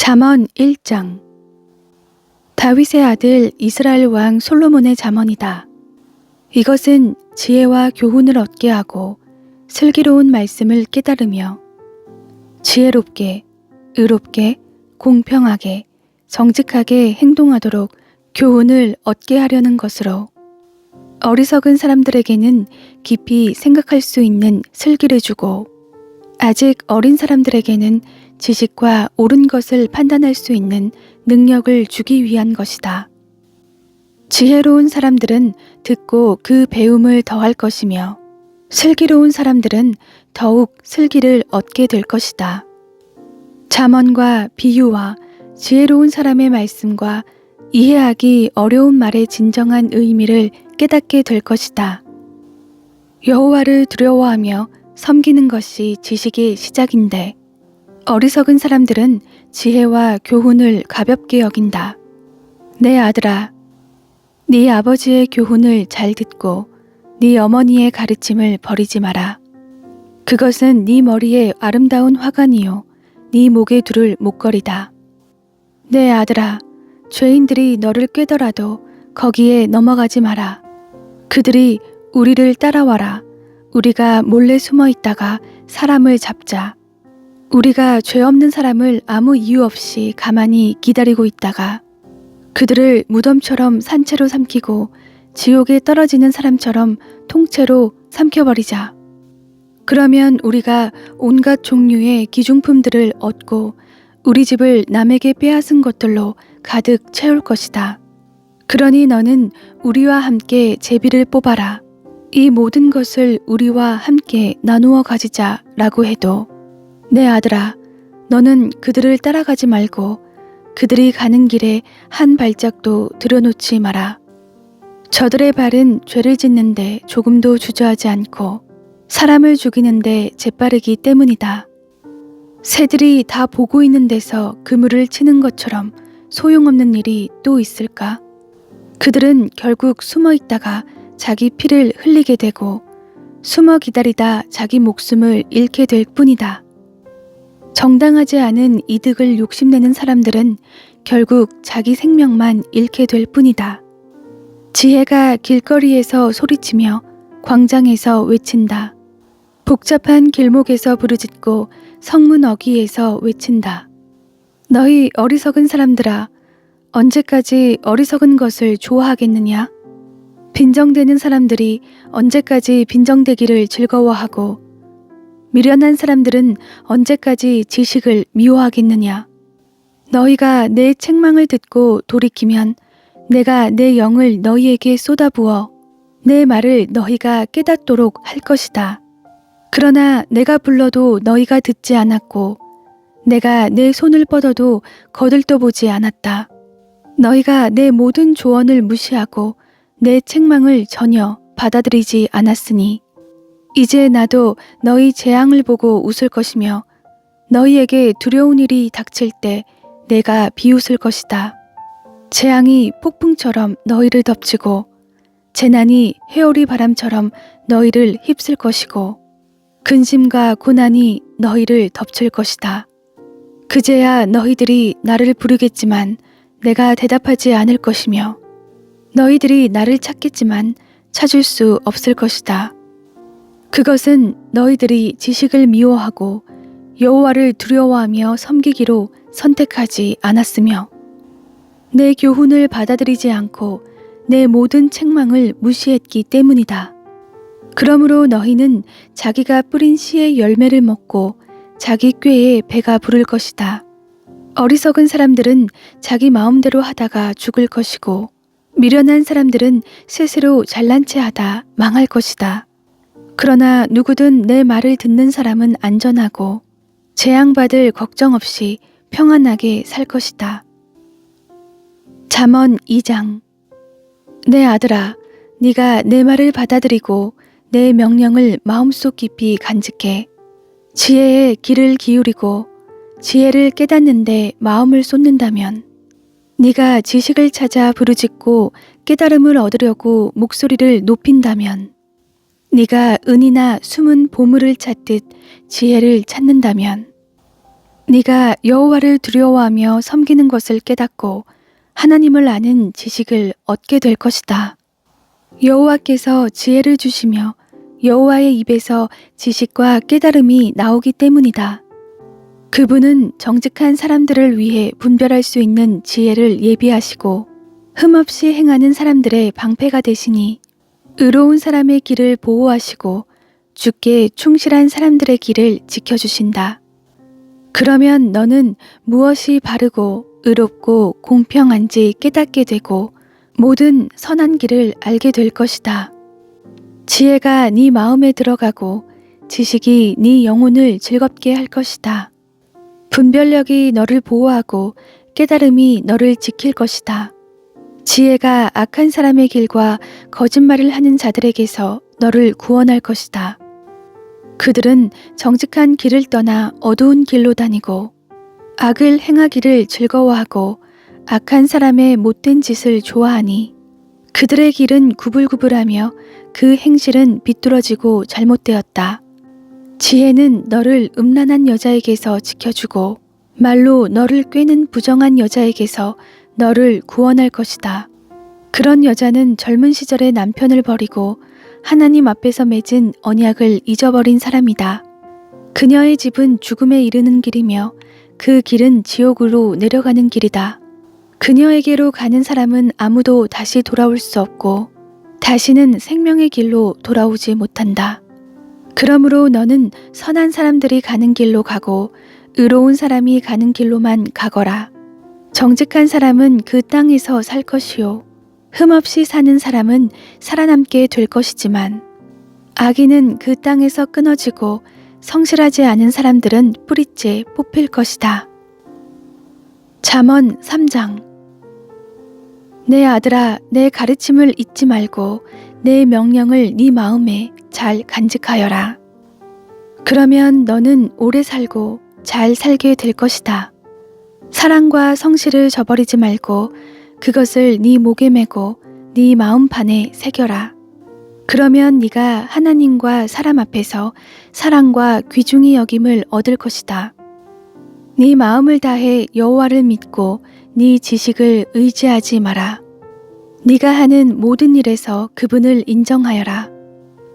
잠언 1장. 다윗의 아들 이스라엘 왕 솔로몬의 잠언이다. 이것은 지혜와 교훈을 얻게 하고 슬기로운 말씀을 깨달으며 지혜롭게, 의롭게, 공평하게, 정직하게 행동하도록 교훈을 얻게 하려는 것으로 어리석은 사람들에게는 깊이 생각할 수 있는 슬기를 주고 아직 어린 사람들에게는 지식과 옳은 것을 판단할 수 있는 능력을 주기 위한 것이다. 지혜로운 사람들은 듣고 그 배움을 더할 것이며 슬기로운 사람들은 더욱 슬기를 얻게 될 것이다. 잠언과 비유와 지혜로운 사람의 말씀과 이해하기 어려운 말의 진정한 의미를 깨닫게 될 것이다. 여호와를 두려워하며 섬기는 것이 지식의 시작인데 어리석은 사람들은 지혜와 교훈을 가볍게 여긴다. 내 아들아, 네 아버지의 교훈을 잘 듣고 네 어머니의 가르침을 버리지 마라. 그것은 네 머리에 아름다운 화관이요 네 목에 두를 목걸이다. 내 아들아, 죄인들이 너를 꾀더라도 거기에 넘어가지 마라. 그들이 우리를 따라와라. 우리가 몰래 숨어 있다가 사람을 잡자. 우리가 죄 없는 사람을 아무 이유 없이 가만히 기다리고 있다가 그들을 무덤처럼 산채로 삼키고 지옥에 떨어지는 사람처럼 통째로 삼켜버리자. 그러면 우리가 온갖 종류의 기중품들을 얻고 우리 집을 남에게 빼앗은 것들로 가득 채울 것이다. 그러니 너는 우리와 함께 제비를 뽑아라. 이 모든 것을 우리와 함께 나누어 가지자 라고 해도 내 아들아, 너는 그들을 따라가지 말고 그들이 가는 길에 한 발짝도 들여놓지 마라. 저들의 발은 죄를 짓는데 조금도 주저하지 않고 사람을 죽이는데 재빠르기 때문이다. 새들이 다 보고 있는 데서 그물을 치는 것처럼 소용없는 일이 또 있을까? 그들은 결국 숨어 있다가 자기 피를 흘리게 되고 숨어 기다리다 자기 목숨을 잃게 될 뿐이다. 정당하지 않은 이득을 욕심내는 사람들은 결국 자기 생명만 잃게 될 뿐이다. 지혜가 길거리에서 소리치며 광장에서 외친다. 복잡한 길목에서 부르짖고 성문 어귀에서 외친다. 너희 어리석은 사람들아, 언제까지 어리석은 것을 좋아하겠느냐? 빈정대는 사람들이 언제까지 빈정대기를 즐거워하고 미련한 사람들은 언제까지 지식을 미워하겠느냐? 너희가 내 책망을 듣고 돌이키면 내가 내 영을 너희에게 쏟아부어 내 말을 너희가 깨닫도록 할 것이다. 그러나 내가 불러도 너희가 듣지 않았고 내가 내 손을 뻗어도 거들떠보지 않았다. 너희가 내 모든 조언을 무시하고 내 책망을 전혀 받아들이지 않았으니 이제 나도 너희 재앙을 보고 웃을 것이며 너희에게 두려운 일이 닥칠 때 내가 비웃을 것이다. 재앙이 폭풍처럼 너희를 덮치고 재난이 회오리 바람처럼 너희를 휩쓸 것이고 근심과 고난이 너희를 덮칠 것이다. 그제야 너희들이 나를 부르겠지만 내가 대답하지 않을 것이며 너희들이 나를 찾겠지만 찾을 수 없을 것이다. 그것은 너희들이 지식을 미워하고 여호와를 두려워하며 섬기기로 선택하지 않았으며 내 교훈을 받아들이지 않고 내 모든 책망을 무시했기 때문이다. 그러므로 너희는 자기가 뿌린 씨의 열매를 먹고 자기 꾀에 배가 부를 것이다. 어리석은 사람들은 자기 마음대로 하다가 죽을 것이고 미련한 사람들은 스스로 잘난 체 하다 망할 것이다. 그러나 누구든 내 말을 듣는 사람은 안전하고 재앙받을 걱정 없이 평안하게 살 것이다. 잠언 2장. 내 아들아, 네가 내 말을 받아들이고 내 명령을 마음속 깊이 간직해 지혜의 귀를 기울이고 지혜를 깨닫는데 마음을 쏟는다면 네가 지식을 찾아 부르짖고 깨달음을 얻으려고 목소리를 높인다면 네가 은이나 숨은 보물을 찾듯 지혜를 찾는다면 네가 여호와를 두려워하며 섬기는 것을 깨닫고 하나님을 아는 지식을 얻게 될 것이다. 여호와께서 지혜를 주시며 여호와의 입에서 지식과 깨달음이 나오기 때문이다. 그분은 정직한 사람들을 위해 분별할 수 있는 지혜를 예비하시고 흠없이 행하는 사람들의 방패가 되시니 의로운 사람의 길을 보호하시고 주께 충실한 사람들의 길을 지켜주신다. 그러면 너는 무엇이 바르고 의롭고 공평한지 깨닫게 되고 모든 선한 길을 알게 될 것이다. 지혜가 네 마음에 들어가고 지식이 네 영혼을 즐겁게 할 것이다. 분별력이 너를 보호하고 깨달음이 너를 지킬 것이다. 지혜가 악한 사람의 길과 거짓말을 하는 자들에게서 너를 구원할 것이다. 그들은 정직한 길을 떠나 어두운 길로 다니고 악을 행하기를 즐거워하고 악한 사람의 못된 짓을 좋아하니 그들의 길은 구불구불하며 그 행실은 비뚤어지고 잘못되었다. 지혜는 너를 음란한 여자에게서 지켜주고 말로 너를 꿰는 부정한 여자에게서 너를 구원할 것이다. 그런 여자는 젊은 시절에 남편을 버리고 하나님 앞에서 맺은 언약을 잊어버린 사람이다. 그녀의 집은 죽음에 이르는 길이며 그 길은 지옥으로 내려가는 길이다. 그녀에게로 가는 사람은 아무도 다시 돌아올 수 없고 다시는 생명의 길로 돌아오지 못한다. 그러므로 너는 선한 사람들이 가는 길로 가고 의로운 사람이 가는 길로만 가거라. 정직한 사람은 그 땅에서 살 것이요 흠없이 사는 사람은 살아남게 될 것이지만 악인은 그 땅에서 끊어지고 성실하지 않은 사람들은 뿌리째 뽑힐 것이다. 잠언 3장. 내 아들아, 내 가르침을 잊지 말고 내 명령을 네 마음에 잘 간직하여라. 그러면 너는 오래 살고 잘 살게 될 것이다. 사랑과 성실을 저버리지 말고 그것을 네 목에 메고 네 마음판에 새겨라. 그러면 네가 하나님과 사람 앞에서 사랑과 귀중히 여김을 얻을 것이다. 네 마음을 다해 여호와를 믿고 네 지식을 의지하지 마라. 네가 하는 모든 일에서 그분을 인정하여라.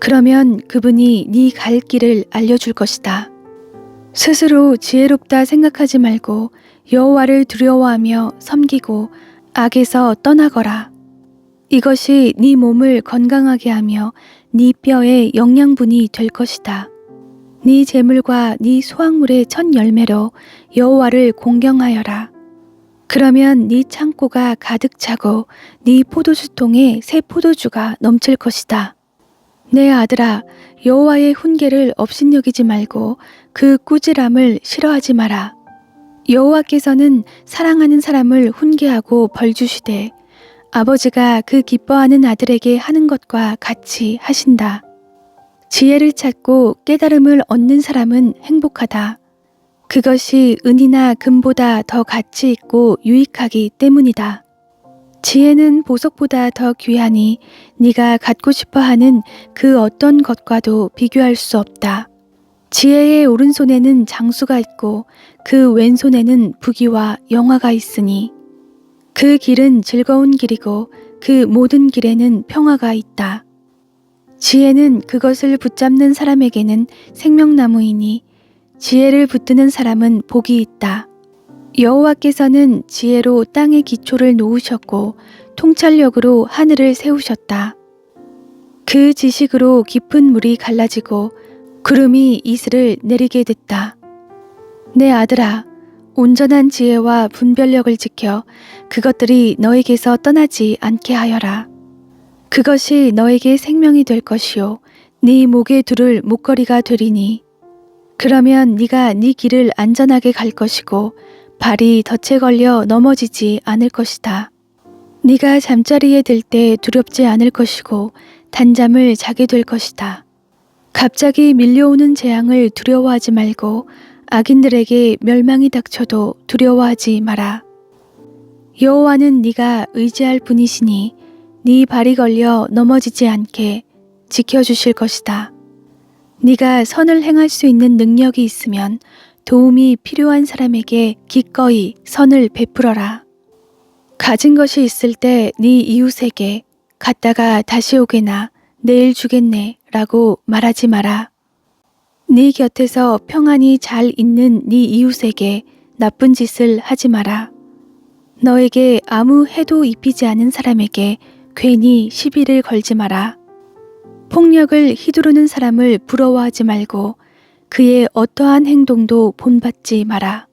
그러면 그분이 네 갈 길을 알려줄 것이다. 스스로 지혜롭다 생각하지 말고 여호와를 두려워하며 섬기고 악에서 떠나거라. 이것이 네 몸을 건강하게 하며 네 뼈에 영양분이 될 것이다. 네 재물과 네 수확물의 첫 열매로 여호와를 공경하여라. 그러면 네 창고가 가득 차고 네 포도주통에 새 포도주가 넘칠 것이다. 내 아들아, 여호와의 훈계를 업신여기지 말고 그 꾸지람을 싫어하지 마라. 여호와께서는 사랑하는 사람을 훈계하고 벌주시되 아버지가 그 기뻐하는 아들에게 하는 것과 같이 하신다. 지혜를 찾고 깨달음을 얻는 사람은 행복하다. 그것이 은이나 금보다 더 가치 있고 유익하기 때문이다. 지혜는 보석보다 더 귀하니 네가 갖고 싶어하는 그 어떤 것과도 비교할 수 없다. 지혜의 오른손에는 장수가 있고 그 왼손에는 부귀와 영화가 있으니 그 길은 즐거운 길이고 그 모든 길에는 평화가 있다. 지혜는 그것을 붙잡는 사람에게는 생명나무이니 지혜를 붙드는 사람은 복이 있다. 여호와께서는 지혜로 땅의 기초를 놓으셨고 통찰력으로 하늘을 세우셨다. 그 지식으로 깊은 물이 갈라지고 구름이 이슬을 내리게 됐다. 내 아들아, 온전한 지혜와 분별력을 지켜 그것들이 너에게서 떠나지 않게 하여라. 그것이 너에게 생명이 될 것이요 네 목에 두를 목걸이가 되리니 그러면 네가 네 길을 안전하게 갈 것이고 발이 덫에 걸려 넘어지지 않을 것이다. 네가 잠자리에 들 때 두렵지 않을 것이고 단잠을 자게 될 것이다. 갑자기 밀려오는 재앙을 두려워하지 말고 악인들에게 멸망이 닥쳐도 두려워하지 마라. 여호와는 네가 의지할 분이시니 네 발이 걸려 넘어지지 않게 지켜주실 것이다. 네가 선을 행할 수 있는 능력이 있으면 도움이 필요한 사람에게 기꺼이 선을 베풀어라. 가진 것이 있을 때 네 이웃에게 갔다가 다시 오게나 내일 주겠네 라고 말하지 마라. 네 곁에서 평안히 잘 있는 네 이웃에게 나쁜 짓을 하지 마라. 너에게 아무 해도 입히지 않은 사람에게 괜히 시비를 걸지 마라. 폭력을 휘두르는 사람을 부러워하지 말고 그의 어떠한 행동도 본받지 마라.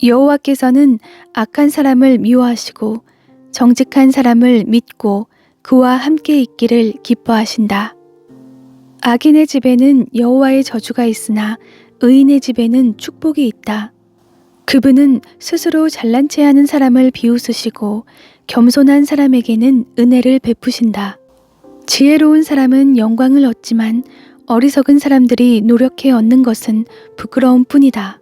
여호와께서는 악한 사람을 미워하시고 정직한 사람을 믿고 그와 함께 있기를 기뻐하신다. 악인의 집에는 여호와의 저주가 있으나 의인의 집에는 축복이 있다. 그분은 스스로 잘난 체하는 사람을 비웃으시고 겸손한 사람에게는 은혜를 베푸신다. 지혜로운 사람은 영광을 얻지만 어리석은 사람들이 노력해 얻는 것은 부끄러움 뿐이다.